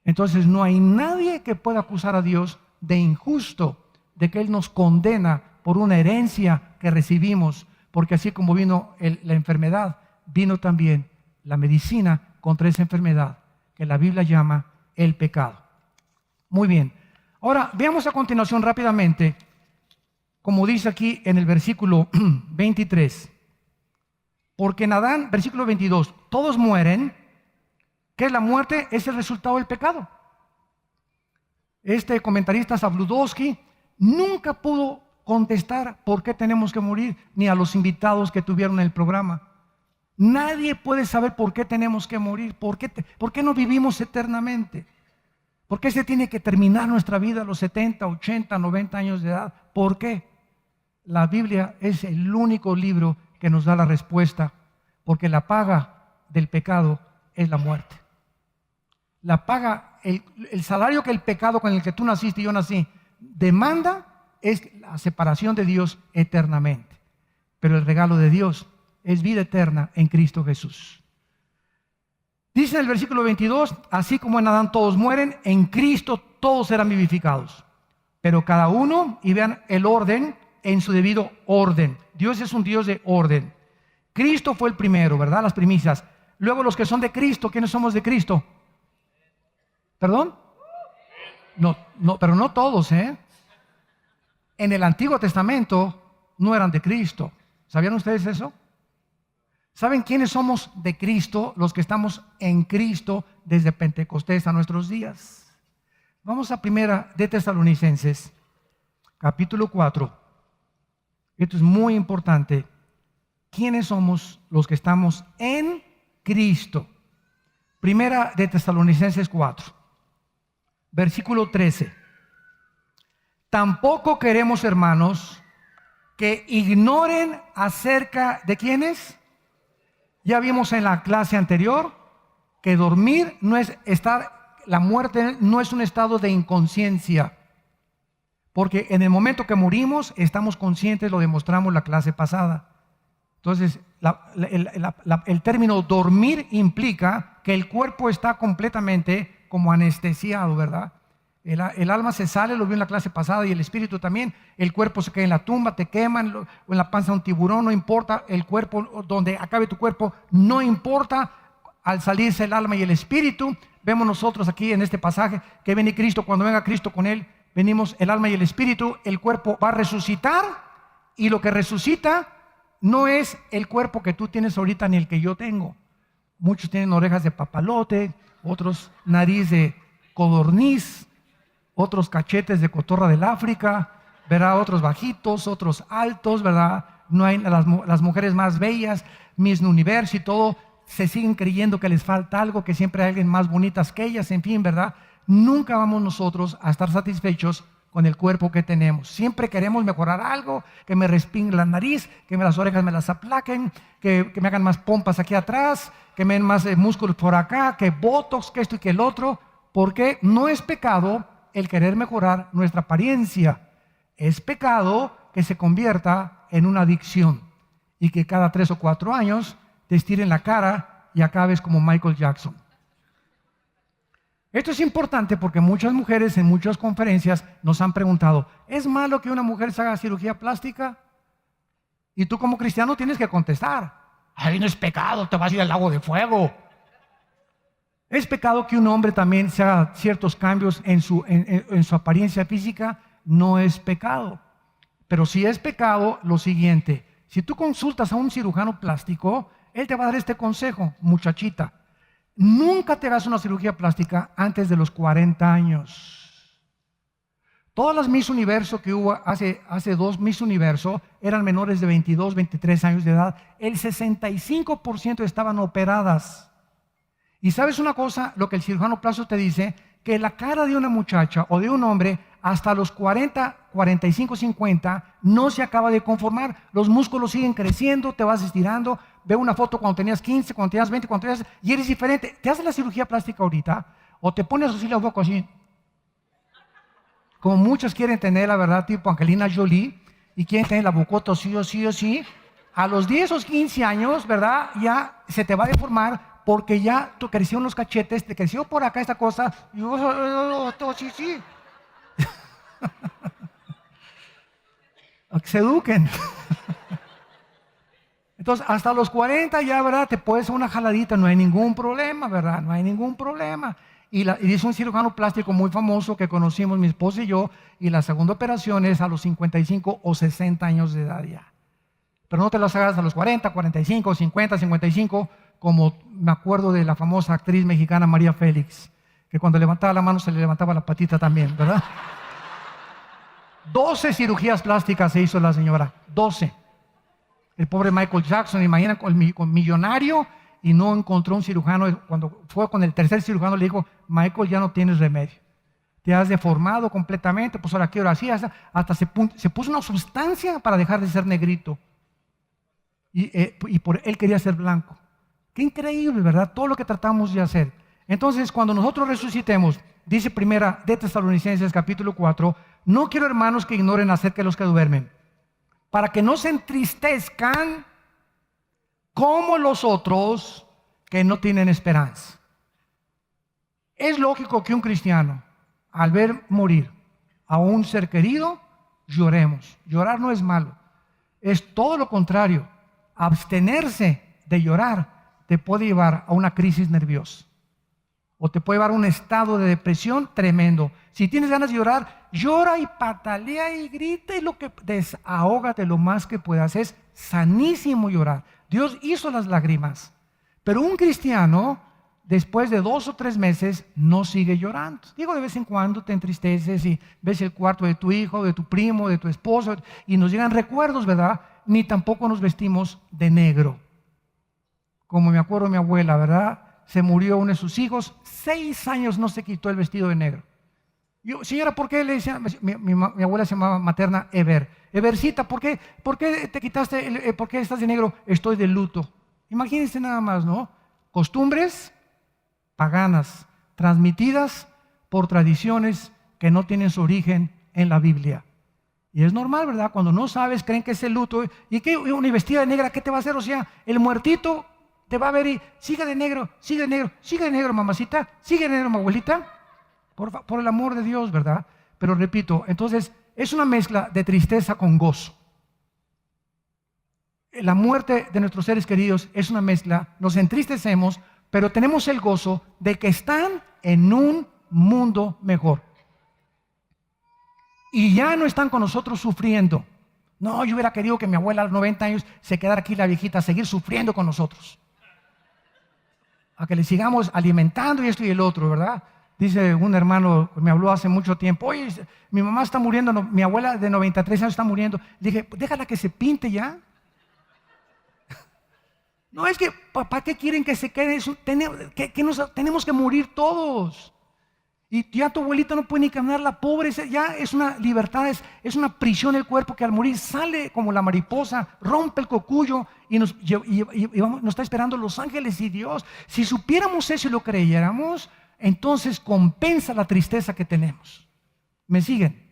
[SPEAKER 1] Entonces no hay nadie que pueda acusar a Dios de injusto, de que Él nos condena por una herencia que recibimos, porque así como vino la enfermedad, vino también la medicina contra esa enfermedad, que la Biblia llama el pecado. Muy bien. Ahora, veamos a continuación rápidamente, como dice aquí en el versículo 23. Porque en Adán, versículo 22, todos mueren. ¿Qué es la muerte? Es el resultado del pecado. Este comentarista Zabludowski nunca pudo contestar por qué tenemos que morir, ni a los invitados que tuvieron en el programa. Nadie puede saber por qué tenemos que morir, por qué no vivimos eternamente. ¿Por qué se tiene que terminar nuestra vida a los 70, 80, 90 años de edad? ¿Por qué? La Biblia es el único libro que nos da la respuesta, porque la paga del pecado es la muerte. La paga, el salario que el pecado con el que tú naciste y yo nací demanda es la separación de Dios eternamente. Pero el regalo de Dios es vida eterna en Cristo Jesús. Dice en el versículo 22, así como en Adán todos mueren, en Cristo todos serán vivificados. Pero cada uno, y vean el orden, en su debido orden. Dios es un Dios de orden. Cristo fue el primero, ¿verdad? Las primicias. Luego los que son de Cristo, ¿quiénes somos de Cristo? ¿Perdón? No, pero no todos, ¿eh? En el Antiguo Testamento no eran de Cristo. ¿Sabían ustedes eso? ¿Saben quiénes somos de Cristo? Los que estamos en Cristo desde Pentecostés a nuestros días. Vamos a primera de Tesalonicenses, capítulo 4. Esto es muy importante. ¿Quiénes somos los que estamos en Cristo? Primera de Tesalonicenses 4, versículo 13. Tampoco queremos, hermanos, que ignoren acerca de quiénes. Ya vimos en la clase anterior que dormir no es estar, la muerte no es un estado de inconsciencia, porque en el momento que morimos estamos conscientes, lo demostramos la clase pasada. Entonces, el término dormir implica que el cuerpo está completamente como anestesiado, ¿verdad? El alma se sale, lo vi en la clase pasada, y el espíritu también. El cuerpo se queda en la tumba, te queman, o en la panza de un tiburón, no importa. El cuerpo, donde acabe tu cuerpo, no importa. Al salirse el alma y el espíritu, vemos nosotros aquí en este pasaje que viene Cristo. Cuando venga Cristo con él, venimos el alma y el espíritu. El cuerpo va a resucitar, y lo que resucita no es el cuerpo que tú tienes ahorita ni el que yo tengo. Muchos tienen orejas de papalote, otros nariz de codorniz, otros cachetes de cotorra del África, ¿verdad? Otros bajitos, otros altos, ¿verdad? No hay las mujeres más bellas, Miss Universo y todo, se siguen creyendo que les falta algo, que siempre hay alguien más bonitas que ellas, en fin, ¿verdad? Nunca vamos nosotros a estar satisfechos con el cuerpo que tenemos. Siempre queremos mejorar algo, que me respingue la nariz, que las orejas me las aplaquen, que me hagan más pompas aquí atrás, que me den más músculos por acá, que botox, que esto y que el otro, porque no es pecado el querer mejorar nuestra apariencia. Es pecado que se convierta en una adicción y que cada 3 o 4 años te estiren la cara y acabes como Michael Jackson. Esto es importante porque muchas mujeres en muchas conferencias nos han preguntado, ¿es malo que una mujer se haga cirugía plástica? Y tú como cristiano tienes que contestar, ¡ay, no es pecado, te vas a ir al lago de fuego! ¿Es pecado que un hombre también se haga ciertos cambios en su apariencia física? No es pecado. Pero sí es pecado lo siguiente: si tú consultas a un cirujano plástico, él te va a dar este consejo, muchachita: nunca te hagas una cirugía plástica antes de los 40 años. Todas las Miss Universo que hubo hace 2 Miss Universo eran menores de 22, 23 años de edad. El 65% estaban operadas. Y sabes una cosa, lo que el cirujano plástico te dice, que la cara de una muchacha o de un hombre hasta los 40, 45, 50 no se acaba de conformar. Los músculos siguen creciendo, te vas estirando. Ve una foto cuando tenías 15, cuando tenías 20, cuando tenías, y eres diferente. Te haces la cirugía plástica ahorita o te pones así la boca así, como muchos quieren tener, la verdad, tipo Angelina Jolie, y quieren tener la bocota sí o sí o sí. A los 10 o 15 años, ¿verdad? Ya se te va a deformar, porque ya te crecieron los cachetes, te creció por acá esta cosa, y sí, sí. Que se eduquen. Entonces, hasta los 40 ya, ¿verdad? Te puedes hacer una jaladita, no hay ningún problema, ¿verdad? No hay ningún problema. Y dice un cirujano plástico muy famoso que conocimos mi esposa y yo, y la segunda operación es a los 55 o 60 años de edad ya. Pero no te las hagas a los 40, 45, 50, 55, como me acuerdo de la famosa actriz mexicana María Félix, que cuando levantaba la mano se le levantaba la patita también, ¿verdad? 12 cirugías plásticas se hizo la señora, 12. El pobre Michael Jackson, imagina, con millonario, y no encontró un cirujano. Cuando fue con el tercer cirujano le dijo, Michael, ya no tienes remedio, te has deformado completamente, pues ahora qué hora así, hasta se puso una sustancia para dejar de ser negrito, y por él quería ser blanco. Qué increíble, ¿verdad? Todo lo que tratamos de hacer. Entonces, cuando nosotros resucitemos, dice primera de Tesalonicenses capítulo 4, no quiero, hermanos, que ignoren acerca de los que duermen, para que no se entristezcan como los otros que no tienen esperanza. Es lógico que un cristiano, al ver morir a un ser querido, lloremos. Llorar no es malo, es todo lo contrario. Abstenerse de llorar te puede llevar a una crisis nerviosa. o te puede llevar a un estado de depresión tremendo. Si tienes ganas de llorar, llora y patalea y grita y desahógate lo más que puedas. Es sanísimo llorar. Dios hizo las lágrimas. Pero un cristiano, después de 2 o 3 meses, no sigue llorando. Digo, de vez en cuando te entristeces y ves el cuarto de tu hijo, de tu primo, de tu esposo, y nos llegan recuerdos, ¿verdad? Ni tampoco nos vestimos de negro. Como me acuerdo de mi abuela, ¿verdad? Se murió uno de sus hijos, 6 años no se quitó el vestido de negro. Yo, señora, ¿por qué le decía? Mi abuela se llamaba materna Ever. Evercita, ¿por qué te quitaste, por qué estás de negro? Estoy de luto. Imagínense nada más, ¿no? Costumbres paganas, transmitidas por tradiciones que no tienen su origen en la Biblia. Y es normal, ¿verdad? Cuando no sabes, creen que es el luto. ¿Y qué? Una vestida de negra, ¿qué te va a hacer? O sea, el muertito te va a ver y sigue de negro, sigue de negro, sigue de negro, mamacita, sigue de negro, mi abuelita. Por el amor de Dios, ¿verdad? Pero repito, entonces es una mezcla de tristeza con gozo. La muerte de nuestros seres queridos es una mezcla, nos entristecemos, pero tenemos el gozo de que están en un mundo mejor. Y ya no están con nosotros sufriendo. No, yo hubiera querido que mi abuela a los 90 años se quedara aquí, la viejita, a seguir sufriendo con nosotros. A que le sigamos alimentando y esto y el otro, ¿verdad? Dice un hermano, me habló hace mucho tiempo, oye, mi mamá está muriendo, mi abuela de 93 años está muriendo. Le dije, déjala que se pinte ya. No, es que, ¿para qué quieren que se quede eso? Tenemos que morir todos. Y ya tu abuelita no puede ni caminar, la pobre, ya es una libertad, es una prisión el cuerpo que al morir sale como la mariposa, rompe el cocuyo y nos está esperando los ángeles y Dios. Si supiéramos eso y lo creyéramos, entonces compensa la tristeza que tenemos. ¿Me siguen?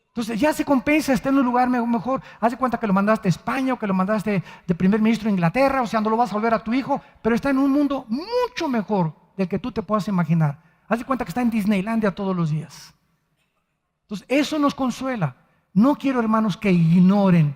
[SPEAKER 1] Entonces ya se compensa, está en un lugar mejor. Haz de cuenta que lo mandaste a España o que lo mandaste de primer ministro a Inglaterra, o sea, no lo vas a volver a tu hijo, pero está en un mundo mucho mejor del que tú te puedas imaginar. Haz de cuenta que está en Disneylandia todos los días. Entonces eso nos consuela. No quiero, hermanos, que ignoren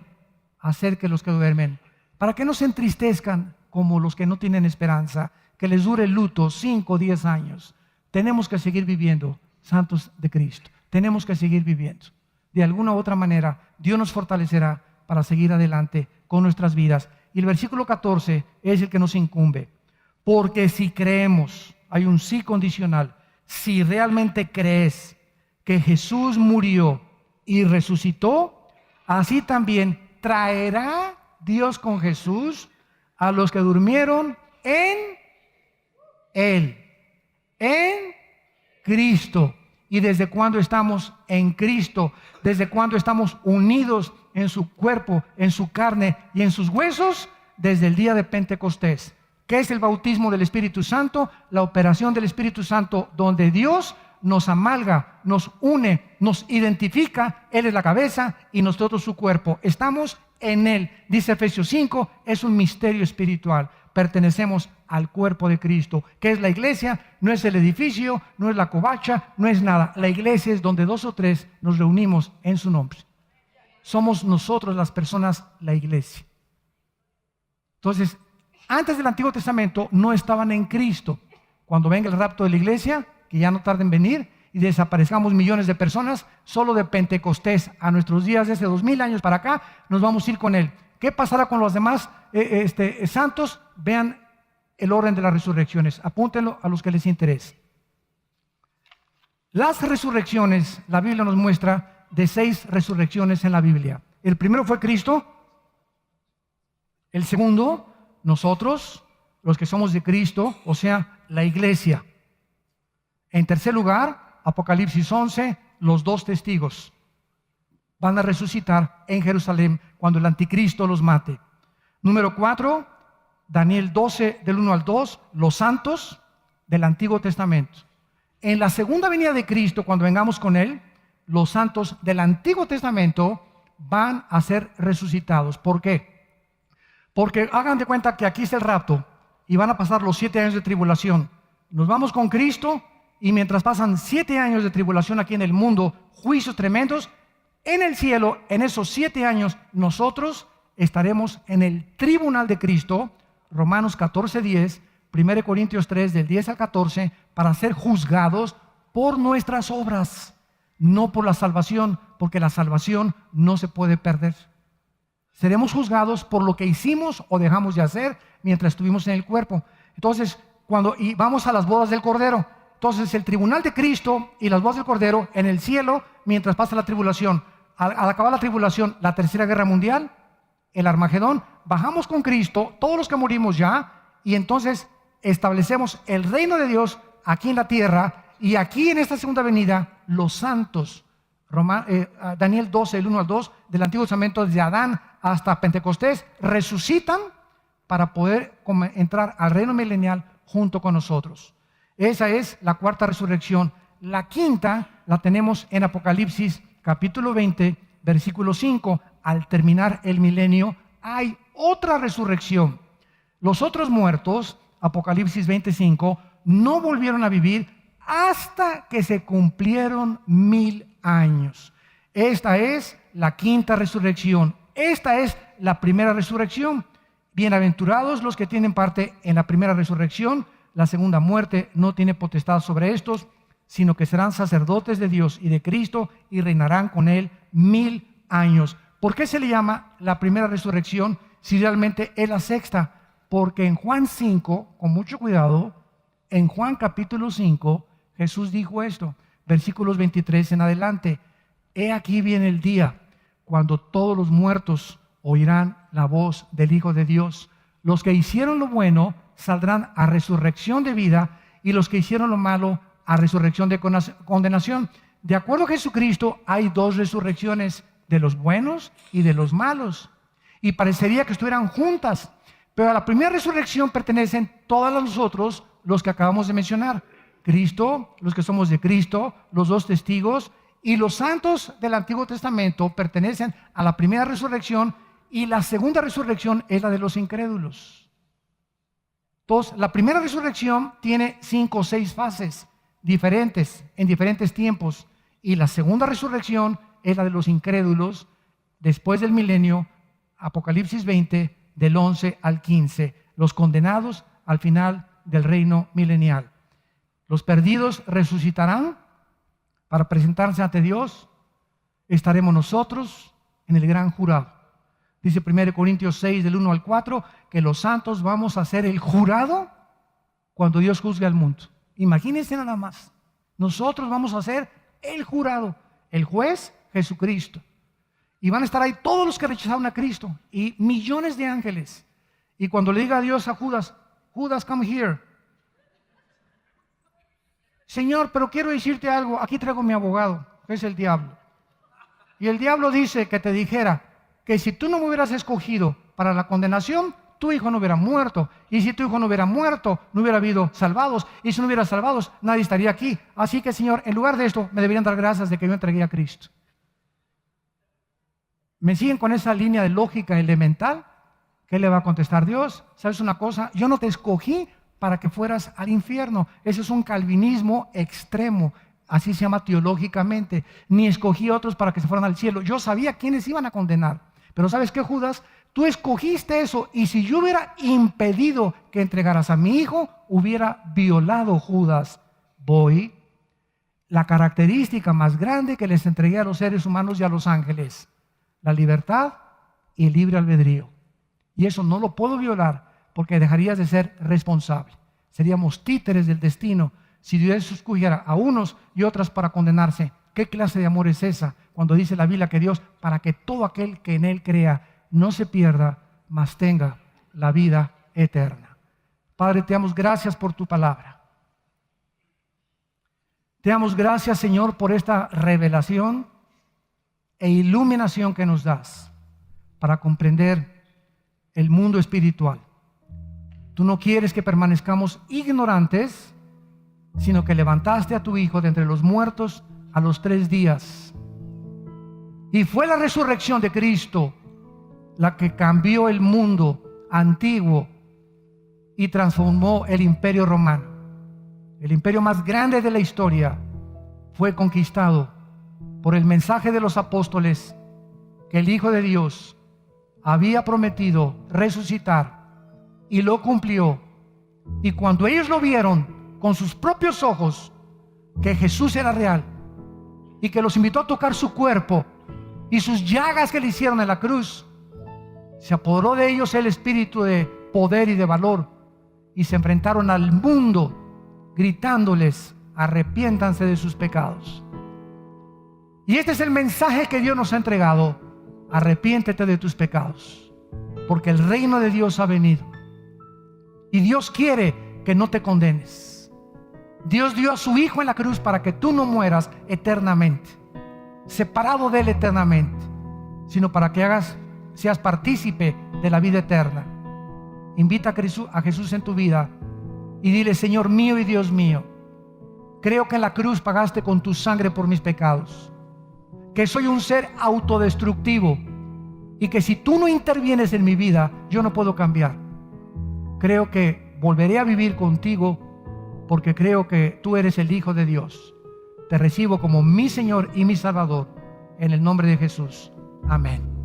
[SPEAKER 1] acerca de los que duermen, para que no se entristezcan como los que no tienen esperanza, que les dure el luto 5 o 10 años. Tenemos que seguir viviendo, santos de Cristo. Tenemos que seguir viviendo. De alguna u otra manera, Dios nos fortalecerá para seguir adelante con nuestras vidas. Y el versículo 14 es el que nos incumbe. Porque si creemos, hay un sí condicional, si realmente crees que Jesús murió y resucitó, así también traerá Dios con Jesús a los que durmieron en Él, en Cristo. ¿Y desde cuándo estamos en Cristo? ¿Desde cuándo estamos unidos en su cuerpo, en su carne y en sus huesos? Desde el día de Pentecostés. ¿Qué es el bautismo del Espíritu Santo? La operación del Espíritu Santo, donde Dios nos amalga, nos une, nos identifica. Él es la cabeza y nosotros su cuerpo. Estamos en Él. Dice Efesios 5, es un misterio espiritual. Pertenecemos al cuerpo de Cristo. ¿Qué es la iglesia? No es el edificio, no es la covacha, no es nada. La iglesia es donde 2 o 3 nos reunimos en su nombre. Somos nosotros las personas, la iglesia. Entonces, antes del Antiguo Testamento no estaban en Cristo. Cuando venga el rapto de la iglesia, que ya no tarde en venir, y desaparezcamos millones de personas, solo de Pentecostés a nuestros días, desde 2000 años para acá, nos vamos a ir con Él. ¿Qué pasará con los demás santos? Vean el orden de las resurrecciones. Apúntenlo a los que les interese. Las resurrecciones, la Biblia nos muestra de 6 resurrecciones en la Biblia. El primero fue Cristo. El segundo, nosotros, los que somos de Cristo, o sea, la iglesia. En tercer lugar, Apocalipsis 11, los 2 testigos van a resucitar en Jerusalén cuando el anticristo los mate. Número 4, Daniel 12, del 1 al 2, los santos del Antiguo Testamento. En la segunda venida de Cristo, cuando vengamos con Él, los santos del Antiguo Testamento van a ser resucitados. ¿Por qué? Porque hagan de cuenta que aquí está el rapto y van a pasar los 7 años de tribulación. Nos vamos con Cristo y mientras pasan 7 años de tribulación aquí en el mundo, juicios tremendos, en el cielo, en esos 7 años, nosotros estaremos en el tribunal de Cristo, Romanos 14:10, 1 Corintios 3, del 10 al 14, para ser juzgados por nuestras obras, no por la salvación, porque la salvación no se puede perder. Seremos juzgados por lo que hicimos o dejamos de hacer mientras estuvimos en el cuerpo. Entonces, y vamos a las bodas del Cordero. Entonces, el tribunal de Cristo y las bodas del Cordero en el cielo, mientras pasa la tribulación. Al acabar la tribulación, la tercera guerra mundial, el Armagedón, bajamos con Cristo, todos los que morimos ya, y entonces establecemos el reino de Dios aquí en la tierra, y aquí en esta segunda venida, los santos, Daniel 12, el 1 al 2, del Antiguo Testamento, desde Adán hasta Pentecostés, resucitan para poder entrar al reino milenial junto con nosotros. Esa es la cuarta resurrección. La quinta la tenemos en Apocalipsis capítulo 20, versículo 5. Al terminar el milenio hay otra resurrección. Los otros muertos, Apocalipsis 25, no volvieron a vivir hasta que se cumplieron 1000 años. Esta es la quinta resurrección. Esta es la primera resurrección. Bienaventurados los que tienen parte en la primera resurrección. La segunda muerte no tiene potestad sobre estos, sino que serán sacerdotes de Dios y de Cristo y reinarán con Él 1000 años. ¿Por qué se le llama la primera resurrección si realmente es la sexta? Porque en Juan 5, con mucho cuidado, en Juan capítulo 5, Jesús dijo esto, versículos 23 en adelante: he aquí viene el día cuando todos los muertos oirán la voz del Hijo de Dios. Los que hicieron lo bueno saldrán a resurrección de vida, y los que hicieron lo malo a resurrección de condenación. De acuerdo a Jesucristo, hay dos resurrecciones, de los buenos y de los malos, y parecería que estuvieran juntas, pero a la primera resurrección pertenecen todos nosotros, los que acabamos de mencionar: Cristo, los que somos de Cristo, los dos testigos, y los santos del Antiguo Testamento pertenecen a la primera resurrección, y la segunda resurrección es la de los incrédulos. Entonces, la primera resurrección tiene 5 o 6 fases diferentes, en diferentes tiempos, y la segunda resurrección es la de los incrédulos, después del milenio, Apocalipsis 20, del 11 al 15, los condenados al final del reino milenial. Los perdidos resucitarán para presentarse ante Dios. Estaremos nosotros en el gran jurado. Dice 1 Corintios 6, del 1 al 4, que los santos vamos a ser el jurado cuando Dios juzgue al mundo. Imagínense nada más. Nosotros vamos a ser el jurado, el juez, Jesucristo. Y van a estar ahí todos los que rechazaron a Cristo y millones de ángeles. Y cuando le diga a Dios a Judas, Judas, come here. Señor, pero quiero decirte algo. Aquí traigo mi abogado, que es el diablo. Y el diablo dice que te dijera que si tú no me hubieras escogido para la condenación, tu hijo no hubiera muerto. Y si tu hijo no hubiera muerto, no hubiera habido salvados. Y si no hubiera salvados, nadie estaría aquí. Así que, Señor, en lugar de esto, me deberían dar gracias de que yo entregué a Cristo. ¿Me siguen con esa línea de lógica elemental? ¿Qué le va a contestar Dios? ¿Sabes una cosa? Yo no te escogí para que fueras al infierno. Ese es un calvinismo extremo. Así se llama teológicamente. Ni escogí a otros para que se fueran al cielo. Yo sabía quiénes iban a condenar. Pero ¿sabes qué, Judas? Tú escogiste eso, y si yo hubiera impedido que entregaras a mi hijo, hubiera violado, Judas, la característica más grande que les entregué a los seres humanos y a los ángeles: la libertad y el libre albedrío. Y eso no lo puedo violar, porque dejarías de ser responsable. Seríamos títeres del destino si Dios escogiera a unos y otras para condenarse. ¿Qué clase de amor es esa? Cuando dice la Biblia que Dios, para que todo aquel que en Él crea no se pierda, mas tenga la vida eterna. Padre, te damos gracias por tu palabra. Te damos gracias, Señor, por esta revelación e iluminación que nos das para comprender el mundo espiritual. Tú no quieres que permanezcamos ignorantes, sino que levantaste a tu Hijo de entre los muertos a los 3 días. Y fue la resurrección de Cristo la que cambió el mundo antiguo y transformó el imperio romano. El imperio más grande de la historia fue conquistado por el mensaje de los apóstoles que el Hijo de Dios había prometido resucitar, y lo cumplió Y cuando ellos lo vieron con sus propios ojos, que Jesús era real y que los invitó a tocar su cuerpo y sus llagas que le hicieron en la cruz, se apoderó de ellos el espíritu de poder y de valor, y se enfrentaron al mundo gritándoles: arrepiéntanse de sus pecados. Y este es el mensaje que Dios nos ha entregado: arrepiéntete de tus pecados, porque el reino de Dios ha venido. Y Dios quiere que no te condenes. Dios dio a su Hijo en la cruz para que tú no mueras eternamente, separado de Él eternamente, sino para que seas partícipe de la vida eterna. Invita a Jesús en tu vida y dile: Señor mío y Dios mío, creo que en la cruz pagaste con tu sangre por mis pecados, que soy un ser autodestructivo y que si tú no intervienes en mi vida, yo no puedo cambiar. Creo que volveré a vivir contigo porque creo que tú eres el Hijo de Dios. Te recibo como mi Señor y mi Salvador, en el nombre de Jesús. Amén.